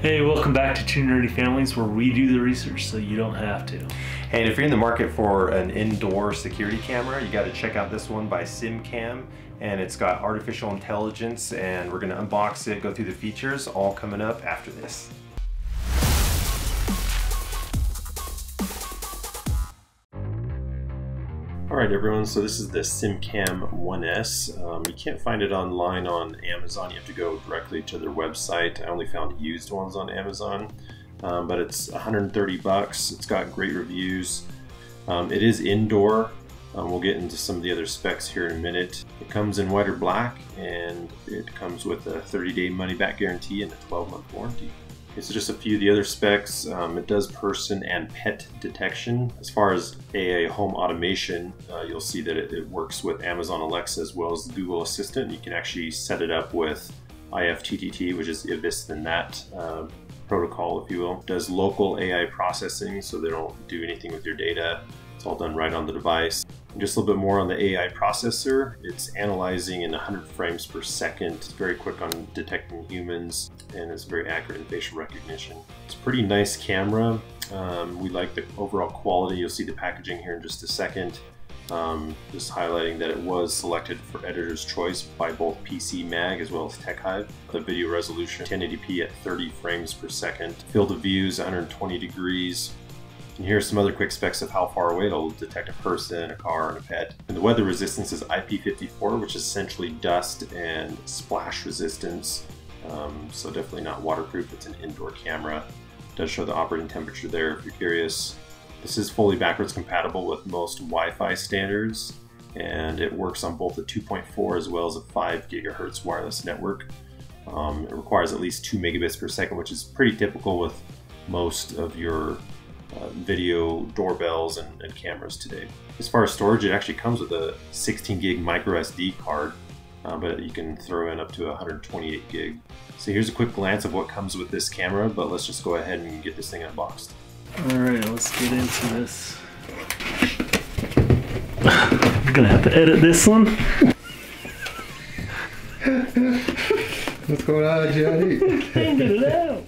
Hey, welcome back to Two Nerdy Families, where we do the research so you don't have to. And if you're in the market for an indoor security camera, you got to check out this one by SimCam. And it's got artificial intelligence, and we're going to unbox it, go through the features, all coming up after this. Alright everyone, so this is the SimCam 1S. You can't find it online on Amazon. You have to go directly to their website. I only found used ones on Amazon, but it's 130 bucks. It's got great reviews. It is indoor. We'll get into some of the other specs here in a minute. It comes in white or black, and it comes with a 30-day money-back guarantee and a 12-month warranty. Okay, so just a few of the other specs. It does person and pet detection. As far as AI home automation, you'll see that it works with Amazon Alexa as well as Google Assistant. You can actually set it up with IFTTT, which is IBIS than that protocol, if you will. It does local AI processing, so they don't do anything with your data. It's all done right on the device. And just a little bit more on the AI processor. It's analyzing in 100 frames per second. It's very quick on detecting humans, and it's very accurate in facial recognition. It's a pretty nice camera. We like the overall quality. You'll see the packaging here in just a second. Just highlighting that it was selected for editor's choice by both PC Mag as well as TechHive. The video resolution 1080p at 30 frames per second. Field of view is 120 degrees. And here's some other quick specs of how far away it'll detect a person, a car, and a pet. And the weather resistance is IP54, which is essentially dust and splash resistance. So definitely not waterproof. It's an indoor camera. It does show the operating temperature there if you're curious. This is fully backwards compatible with most Wi-Fi standards, and it works on both a 2.4 as well as a 5 gigahertz wireless network. It requires at least 2 megabits per second, which is pretty typical with most of your video doorbells and cameras today. As far as storage, it actually comes with a 16 gig micro SD card, but you can throw in up to 128 gig. So here's a quick glance of what comes with this camera, but let's just go ahead and get this thing unboxed. Alright, let's get into this. I'm gonna have to edit this one. What's going on, Johnny? Can't get it out.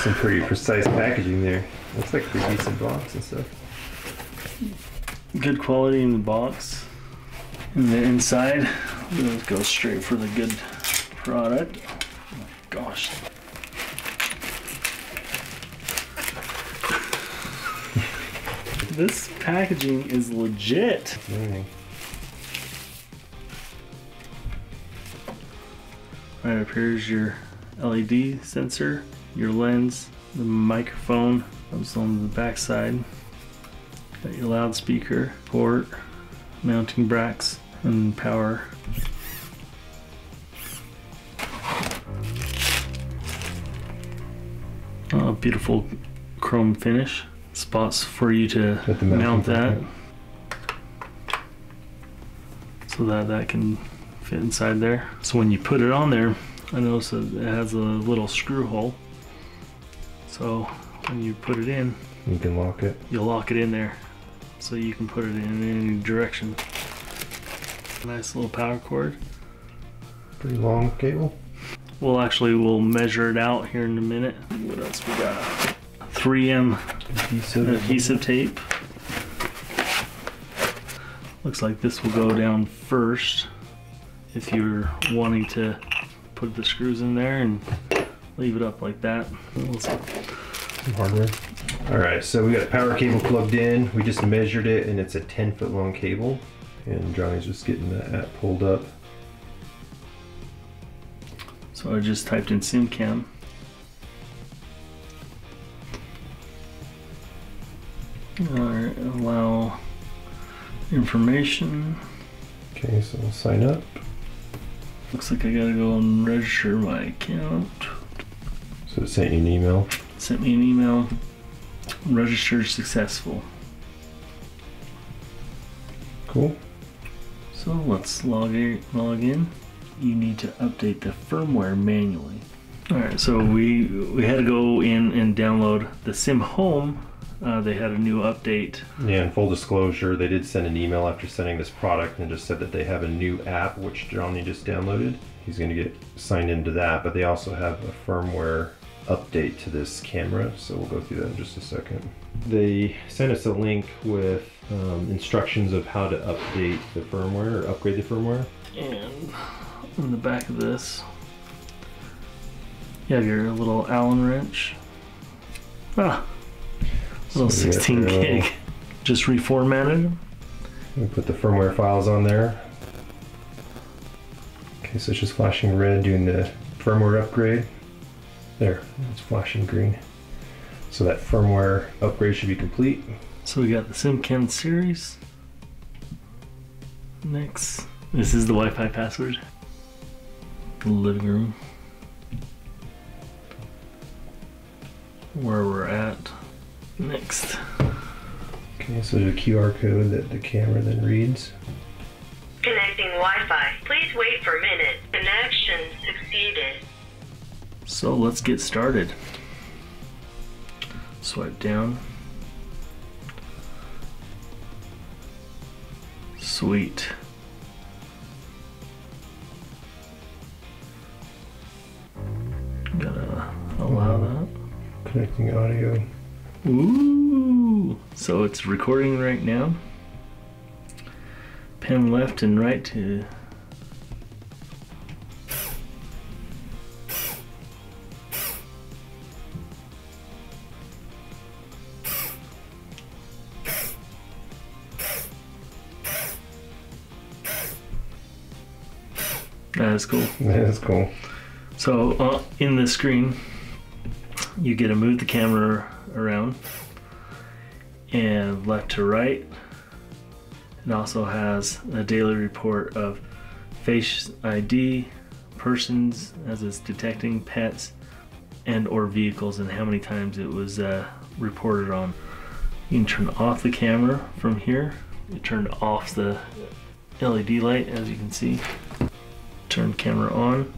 Some pretty precise packaging there. Looks like a pretty decent box and stuff. Good quality in the box. And the inside, let's go straight for the good product. Oh my gosh. This packaging is legit. Right up here's your LED sensor, your lens, the microphone comes on the back side. Got your loudspeaker port, mounting bracts, and power. Beautiful chrome finish. Spots for you to mount that so that can fit inside there. So when you put it on there, I notice that it has a little screw hole. So when you put it in, you can lock it. You'll lock it in there, so you can put it in any direction. Nice little power cord. Pretty long cable. We'll measure it out here in a minute. What else we got? 3M adhesive tape. Looks like this will go down first if you're wanting to put the screws in there and leave it up like that. Some hardware. Alright, so we got a power cable plugged in. We just measured it, and it's a 10-foot long cable. And Johnny's just getting the app pulled up. So I just typed in SimCam. Alright, allow information. Okay, so we'll sign up. Looks like I gotta go and register my account. So it sent you an email? Sent me an email. Registered successful. Cool. So let's log in. You need to update the firmware manually. Alright, so we had to go in and download the Sim Home they had a new update. Yeah, and full disclosure, they did send an email after sending this product and just said that they have a new app, which Johnny just downloaded. He's going to get signed into that, but they also have a firmware update to this camera, so we'll go through that in just a second. They sent us a link with instructions of how to update the firmware or upgrade the firmware. And in the back of this, you have your little Allen wrench. Little 16 gig. Just reformatted them. We put the firmware files on there. Okay, so it's just flashing red doing the firmware upgrade. There, it's flashing green. So that firmware upgrade should be complete. So we got the SimCam series. Next, this is the Wi-Fi password. The living room. Where we're at. Next. Okay, so there's a QR code that the camera then reads. Connecting Wi-Fi. Please wait for a minute. Connection succeeded. So let's get started. Swipe down. Sweet. Gotta allow that. Connecting audio. Ooh! So it's recording right now. Pen left and right to That's cool. That's cool. So in the screen, you get to move the camera around and left to right. It also has a daily report of face ID, persons as it's detecting, pets, and or vehicles, and how many times it was reported on. You can turn off the camera from here. You turn off the LED light, as you can see. Turn camera on,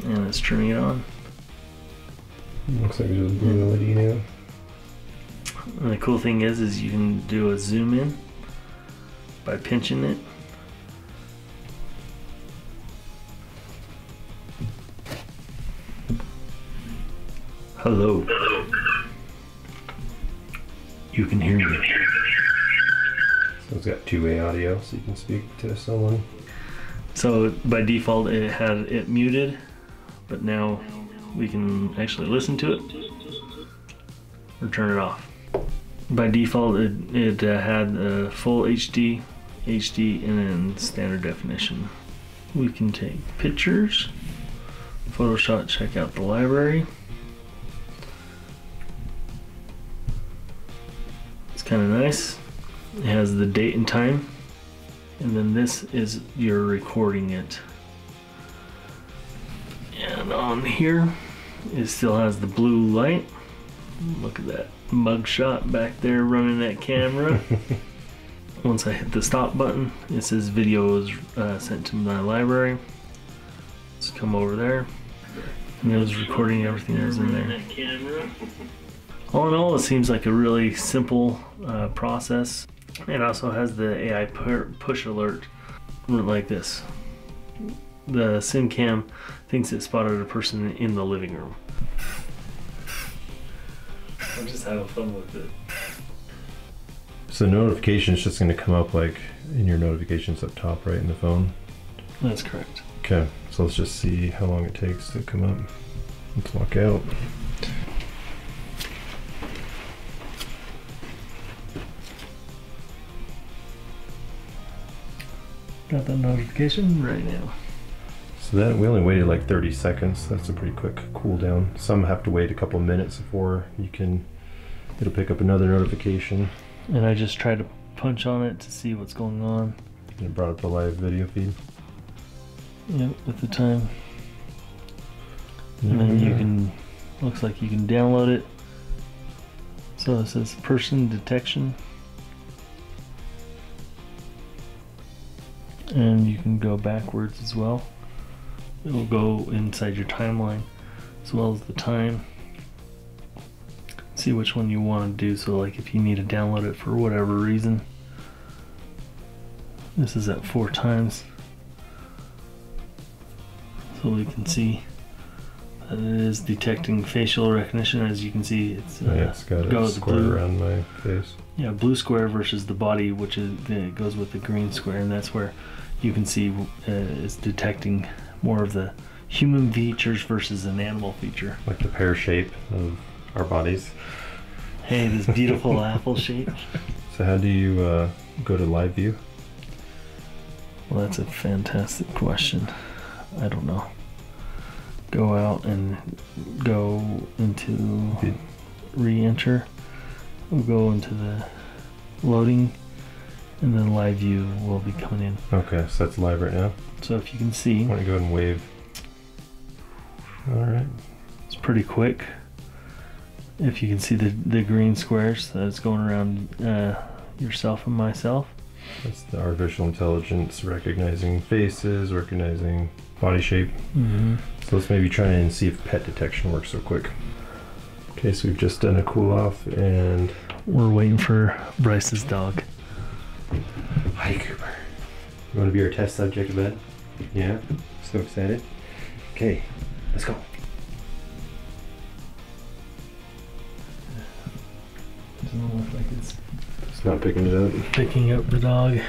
and it's turning it on. Looks like there's a blue LED now. And the cool thing is you can do a zoom in by pinching it. Hello. You can hear me. So it's got two-way audio, so you can speak to someone. So by default it had it muted, but now we can actually listen to it or turn it off. By default it had full HD, and then standard definition. We can take pictures, Photoshop, check out the library. It's kind of nice. It has the date and time, and then this is you're recording it. And on here it still has the blue light. Look at that mug shot back there running that camera. Once I hit the stop button, it says video is sent to my library. Let's come over there, and it was recording everything that was in there. All in all, it seems like a really simple process. It also has the AI push alert like this. The SimCam thinks it spotted a person in the living room. I'm just having fun with it. So notification is just going to come up like in your notifications up top right in the phone? That's correct. Okay, so let's just see how long it takes to come up. Let's walk out. Got that notification right now. So that we only waited like 30 seconds. That's a pretty quick cooldown. Some have to wait a couple minutes before it'll pick up another notification. And I just tried to punch on it to see what's going on. And it brought up the live video feed. Yep, at the time. And then you can, looks like you can download it. So it says person detection. And you can go backwards as well. It will go inside your timeline as well as the time. see which one you want to do. So like if you need to download it for whatever reason, this is at 4 times. So we can see that it is detecting facial recognition. As you can see, it's got a square around my face. Yeah, blue square versus the body, which is it goes with the green square, and that's where you can see it's detecting more of the human features versus an animal feature. Like the pear shape of our bodies. Hey, this beautiful apple shape. So how do you go to live view? Well, that's a fantastic question. I don't know. Go out and go into re-enter. We'll go into the loading, and then live view will be coming in. Okay, so that's live right now. So if you can see, I want to go ahead and wave. All right. It's pretty quick. If you can see the green squares that's going around yourself and myself. That's the artificial intelligence recognizing faces, recognizing body shape. Mm-hmm. So let's maybe try and see if pet detection works so quick. Okay, so we've just done a cool off and we're waiting for Bryce's dog. Hi, Cooper. You want to be our test subject, bud? Yeah? So excited? Okay, let's go. Doesn't look like it's not picking it up. Picking up the dog.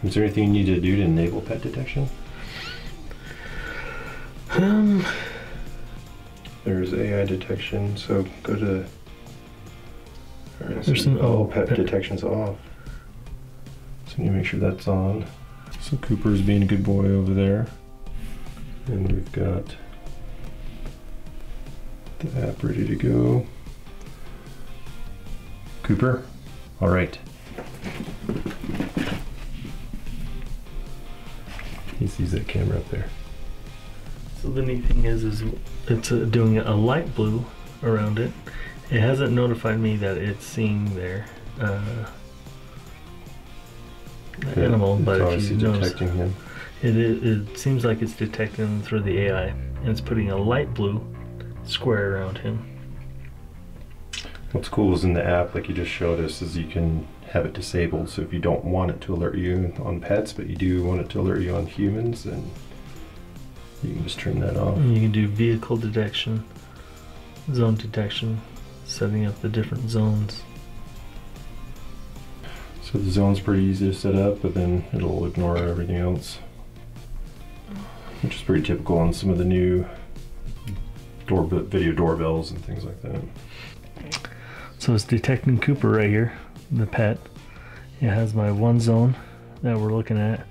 Is there anything you need to do to enable pet detection? There's AI detection, so go to... There's an pet detection's off. So you make sure that's on. So Cooper's being a good boy over there. And we've got the app ready to go. Cooper? All right. He sees that camera up there. So the neat thing is it's doing a light blue around it. It hasn't notified me that it's seeing the animal, but if you notice, detecting him. It seems like it's detecting him through the AI, and it's putting a light blue square around him. What's cool is in the app, like you just showed us, is you can have it disabled. So if you don't want it to alert you on pets, but you do want it to alert you on humans, then you can just turn that off. And you can do vehicle detection, zone detection, setting up the different zones. So the zone's pretty easy to set up, but then it'll ignore everything else, which is pretty typical on some of the new video doorbells and things like that. So it's detecting Cooper right here, the pet. It has my one zone that we're looking at,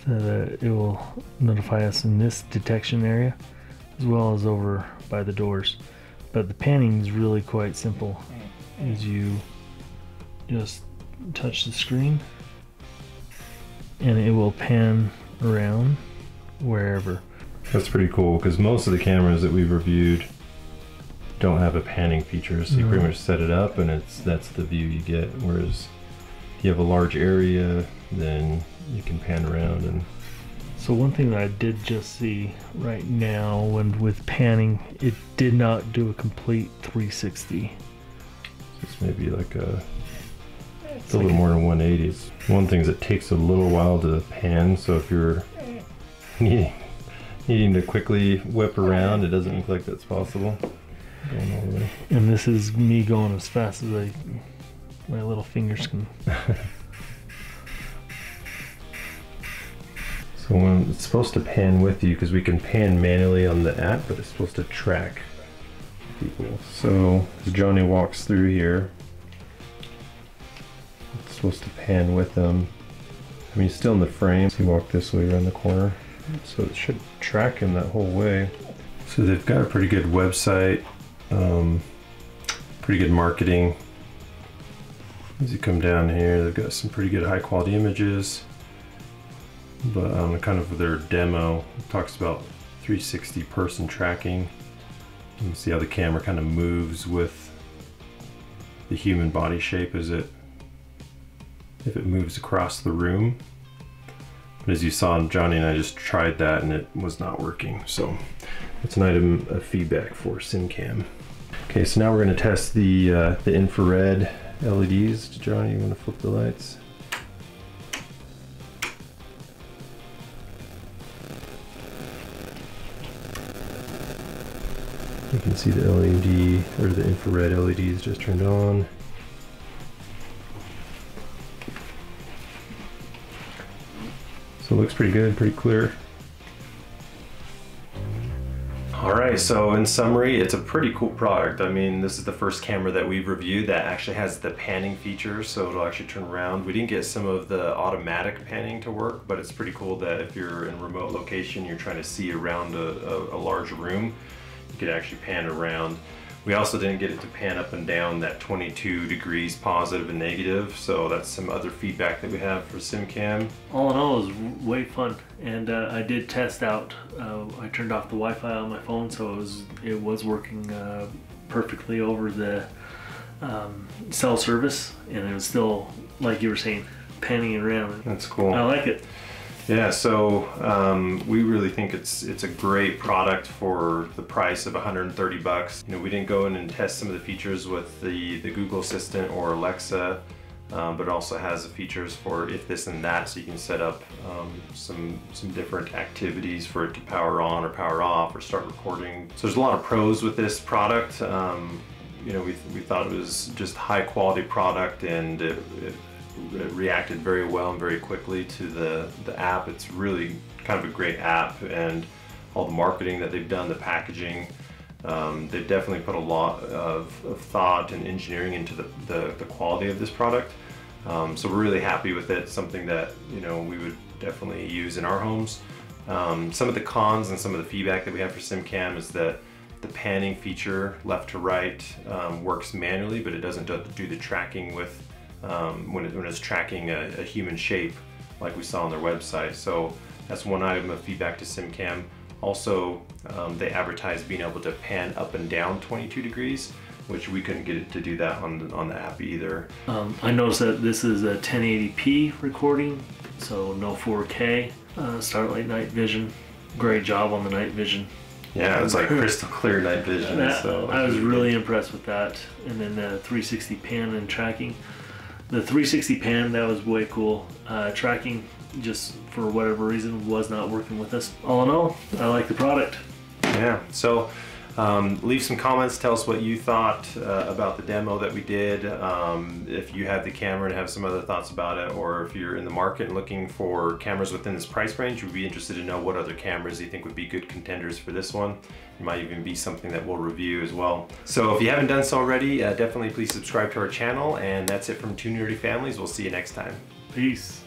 so that it will notify us in this detection area, as well as over by the doors. But the panning is really quite simple. Is you just touch the screen, and it will pan around wherever. That's pretty cool, because most of the cameras that we've reviewed don't have a panning feature, so you pretty much set it up and that's the view you get. Whereas if you have a large area, then you can pan around. And so one thing that I did just see right now, when with panning, it did not do a complete 360. It's maybe like it's a little more than 180. One thing is it takes a little while to pan, so if you're needing to quickly whip around, it doesn't look like that's possible. Going all the way. And this is me going as fast as my little fingers can. So when it's supposed to pan with you, because we can pan manually on the app, but it's supposed to track people. So as Johnny walks through here, it's supposed to pan with them. I mean, he's still in the frame. He walked this way around the corner, so it should track him that whole way. So they've got a pretty good website, pretty good marketing. As you come down here, they've got some pretty good high quality images. But on kind of their demo, it talks about 360 person tracking. You can see how the camera kind of moves with the human body shape if it moves across the room. But as you saw, Johnny and I just tried that and it was not working. So it's an item of feedback for SimCam. Okay, so now we're going to test the infrared LEDs. Johnny, you want to flip the lights? You can see the LED, or the infrared LEDs just turned on. So it looks pretty good, pretty clear. Alright, so in summary, it's a pretty cool product. I mean, this is the first camera that we've reviewed that actually has the panning feature, so it'll actually turn around. We didn't get some of the automatic panning to work, but it's pretty cool that if you're in a remote location, you're trying to see around a large room, you could actually pan around. We also didn't get it to pan up and down that 22 degrees positive and negative, so that's some other feedback that we have for SimCam. All in all, it was way fun, and I did test out. I turned off the Wi-Fi on my phone, so it was working perfectly over the cell service, and it was still, like you were saying, panning around. That's cool. I like it. Yeah, so we really think it's a great product for the price of 130 bucks. You know, we didn't go in and test some of the features with the Google Assistant or Alexa, but it also has the features for if this and that, so you can set up some different activities for it to power on or power off or start recording. So there's a lot of pros with this product. You know, we thought it was just high quality product, and it reacted very well and very quickly to the app. It's really kind of a great app, and all the marketing that they've done, the packaging, they've definitely put a lot of thought and engineering into the quality of this product. So we're really happy with it. Something that, you know, we would definitely use in our homes. Some of the cons and some of the feedback that we have for SimCam is that the panning feature left to right works manually, but it doesn't do the tracking with when it's tracking a human shape like we saw on their website. So that's one item of feedback to SimCam. Also, they advertise being able to pan up and down 22 degrees, which we couldn't get it to do that on the app either. I noticed that this is a 1080p recording, so no 4K. Starlight night vision. Great job on the night vision. Yeah, it's like crystal clear night vision. So I was really impressed with that. And then the 360 pan and tracking. The 360 pan, that was way cool. Tracking, just for whatever reason, was not working with us. All in all, I like the product. Yeah, so leave some comments, tell us what you thought about the demo that we did. If you have the camera and have some other thoughts about it, or if you're in the market and looking for cameras within this price range, we'd be interested to know what other cameras you think would be good contenders for this one. It might even be something that we'll review as well. So if you haven't done so already, definitely please subscribe to our channel, and that's it from Two Nerdy Families. We'll see you next time. Peace.